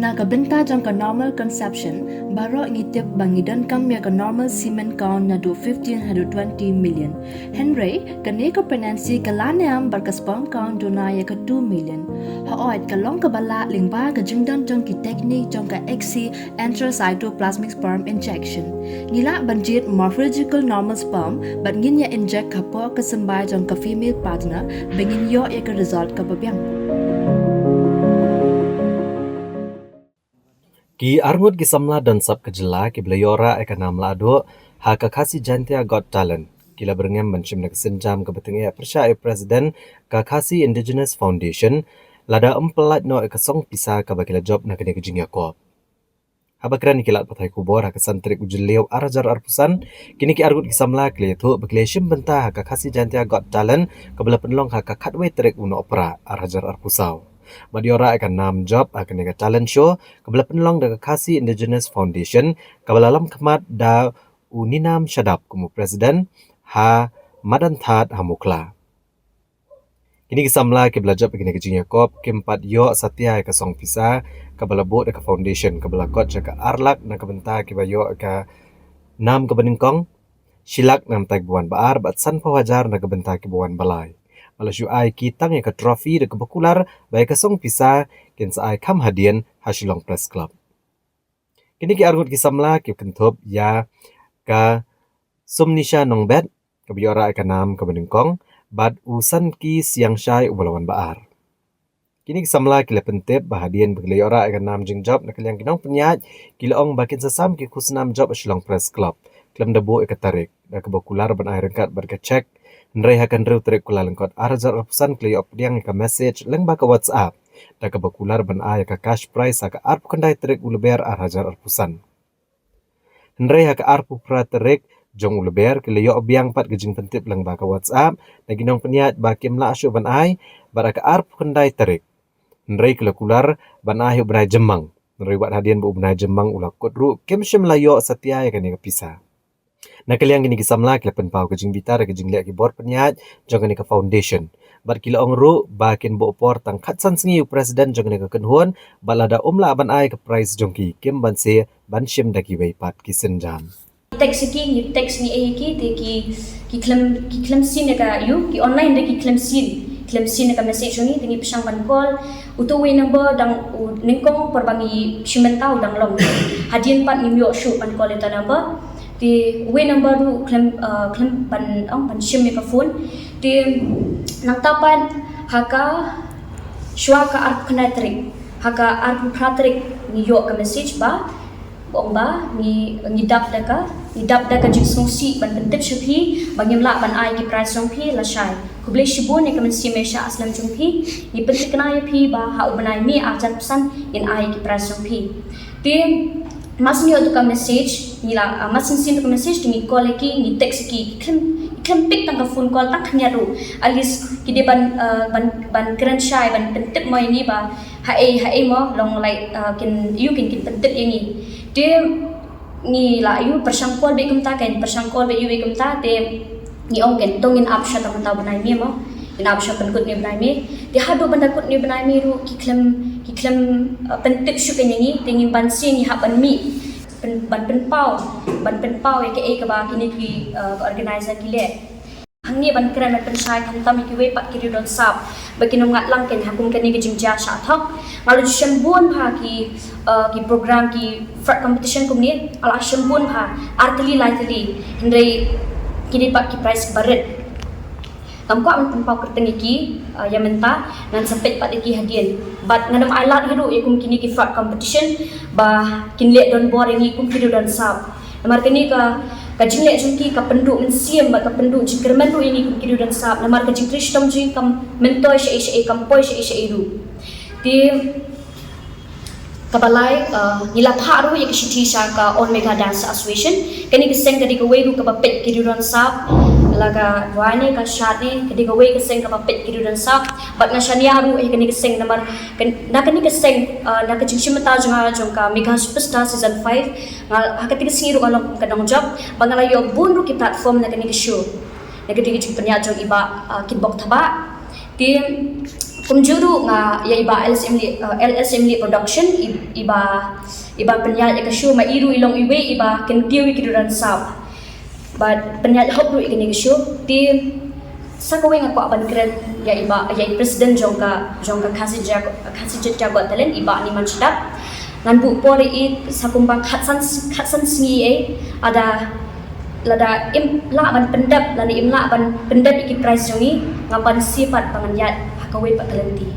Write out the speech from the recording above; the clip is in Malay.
Na kabenta jang ka normal conception baro ngitip bangidan kam ya ka normal semen count na do 1520 million. Henry kane ka pregnancy kalaniam bar ka sperm count do na ya ka 2 million. Haoit ka long ka bala lingba ka jingdan jang ki technique jang ka XC intracytoplasmic sperm injection. Ngila banjit morphological normal sperm but ngin ya inject ka po ka sambay jang ka female partner bengin yo ya ka result ka babyang. Ki arngut ki samla dan sab kejela ki belayora eka namla ado ha kakasi jantia got talent kila berngem mencim nak senjam ke beteng persya presiden kakasi Indigenous Foundation lada empelat no eka song pisa ka bakila job nak kene kejingya ko habakran kilat patai kubor ha kesantrik ujeliu arajar arpusan kini ki argut ki samla kle thu bakile shim benta ha kakasi jantia got talent kabela penlong ha kakatwe trek uno opera arajar arpusau Madiora akan nam job akan nega talent show kabela penlong da Kakasi Indigenous Foundation kabela lam kemat da uninam syadap kumu presiden ha madan that hamukla. Kini kisamla ke belajar begini kejingnya kop kempat yo satya ke song pisa kabela bot ke foundation kabela kot ke arlak na kebenta ke bayo ke nam ke beningkong silak nam tag buan baar bat san pawajar na kebenta ke buan balai. Malaysia ai kitang ya ke trofi de kebakular baik ke song pisa ken sa ai kam hadian Hashilong Press Club. Kini ki argut kisamla ki kentup ya ka sumnisha nongbet ke biora ka nam ke beningkong bad usan ki siang syai ubalawan baar. Kini kisamla ki lepentep bahadian begliora ka nam jing job na kaliang kinong penyat kilaong bakin sesam ki kusnam job Hashilong Press Club. Klam debo ka tarik da kebakular ban ai rengkat berka check Nrai akan reu trek kula lengkot arajar pesan kli op diang ka message leng ba ka WhatsApp da ka bakular ban ay ka cash price ka arp kendai trek uleber arajar pesan. Nrai ka arp pra trek jong uleber kli yo biang pat gejing pentip leng ba ka WhatsApp da ginong peniat ba kim la asyu ban ay ba ka arp kendai trek. Nrai kla kular ban ay ubnai jemang. Nrai wat hadian bu ubnai jemang ula kodru kim shim la yo satya ya kani ka pisah. Nak kaliang gini kisamla kelepen pau kejing bitar kejing liak ki bor penyat jangan ni ke foundation. Bat kila ong ru bakin bo por tang khatsan sengi presiden jangan ni ke kenhuan balada umla ban ai ke prize jongki kim ban se ban shim daki wei pat ki senjam. Teks ni ki te ki klem sin ka you ki online de ki klem sin ka message ni tingi pisang ban call uto we number dang ningkong perbangi shimentau dang long hadian pat ni yo shoot ban call eta number di way number tu klem ban shim ka phone di nang tapan haka shwa ka arp knatrik haka arp pratrik ni yo ka message ba bomba ni dap da ka jiksong si ban pentip shpi bangim la ban ai ki price song phi la shai kuble shibun ni ka mensi mesha aslam chung phi ni pentik na ya phi ba ha ubanai mi ajar pesan in ai ki price song phi di Masin yo tu ka message ni la masin sin tu ka message ni call ki ni text ki klem pick tang ka phone call tak khanya ru alis ki de ban kran shai ban pentip mo ni ba ha e mo long like kin pentip yang ni de ni la yu persang call be kum ta kan persang call be yu be kum ta te ni ong ken tongin up sha ta ta banai mi mo in up sha pen kut ni banai mi de hadu ban kut ni banai mi ru ki klem pentip syu kan yang ni tingin ban sin ni ha ban mi ban penpau ya ke ba kini ki organizer ki le hang ni ban kran ban shai kan tam ki we pat ki don sap bakin ngat lang ken hakum kan ni ki jingja sha thok malu shem bun pha ki program ki frat competition kum ni ala shem bun pha artli lightly hindai kini pat ki prize baret kamko am tempau kertengi ki yang menta nan sempet pat ki hadian but nganam ailat hiru ikum kini ki frat competition ba kinle don bor ini kum kiru don sap namar kini ka jingle jungki ka penduk mensiam ba ka penduk jikerman ru ini kum kiru don sap namar ka jingkristom jing kam mentoi she kam poi she iru di kabalai nila pharu ya kishiti ka on mega dance association kini kiseng kadi ka weru ka papet kiru don sap laga wane ka shane kadi ka we kiseng ka papet kiru don sap bat na shania ru kini kiseng namar na kini kiseng na ka jingshim ta jong ka mega superstar season 5 hakati kisiru along kadang job bangalayo bunru ki platform na kini show na kadi ki penya jong iba kitbok thaba ti Kumjuru nga ya iba LSMD production iba penyal ya kasyu ma iru ilong iwe iba kentiwi kiduran sab. But penyal hop ru ikini kasyu ti sakawe nga ko aban kren ya iba ya president jongka khasi jagot talen iba ni man sedap ngan bu pori i sakumpang khatsan sngi ada lada im la ban pendap lani im la ban pendap iki price jongi ngapan sifat panganyat hakawe pak talenti